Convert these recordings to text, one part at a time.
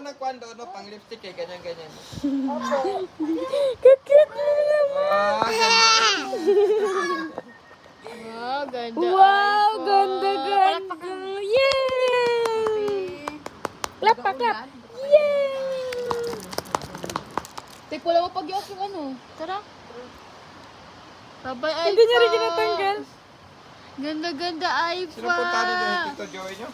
ng kwan doon, no? Pang lipstick eh, ganyan-ganyan. Cute mo naman. Wow, ganda. Wow, Ay, ganda, po. ganda. Palakpakan. Yay! Clap pa, clap. Yay! Take wala mo pag-iok yung ano. Tara. Bye-bye, Aifa. Hindi niya rin ginatanggal. Ganda-ganda, Aifa. Sino punta rin yung Tito Joey nyo?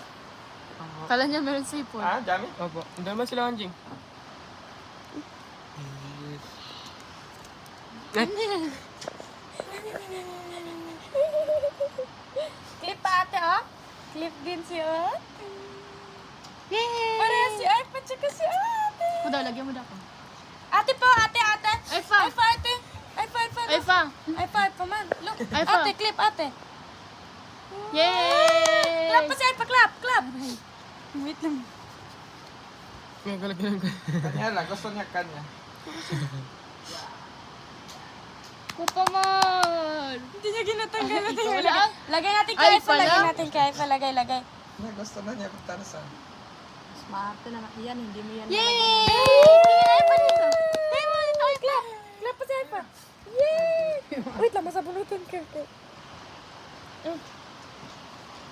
Kala niya meron sipon. Ah, dami? Opo. Hindi naman sila anjing. Clip pa ate, oh. Clip din si ate. Yay! Pareha si Aifa tsaka si ate. Muda, lagyan mo na ako. Ate po, ate. Aifa. Aifa, ate. Aifa, look. Aifa. Aifa, man. Look. Aifa. Ate, clip, ate. Yay! Clap pa si Aifa, clap. Wait lang. May galagyan ko. Kanya lang, gusto niya kanya. Kupaman. Hindi niya ginatanggal. Ikaw lang? Lagay natin kay Aifa Aifa, lagay lang? natin kay Aifa, lagay. Na, gusto na niya punta na saan. Smart na yan, hindi mo yan. Yay! Tingnan Aifa dito. Tingnan mo dito, ay, clap. Clap pa si Aifa. Yay! Wait lang, masabunutan ka.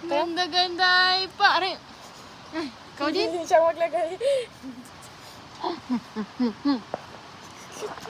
Ganda-ganda, Aifa. Aray. Ay, ikaw din? Hindi siya maglagay.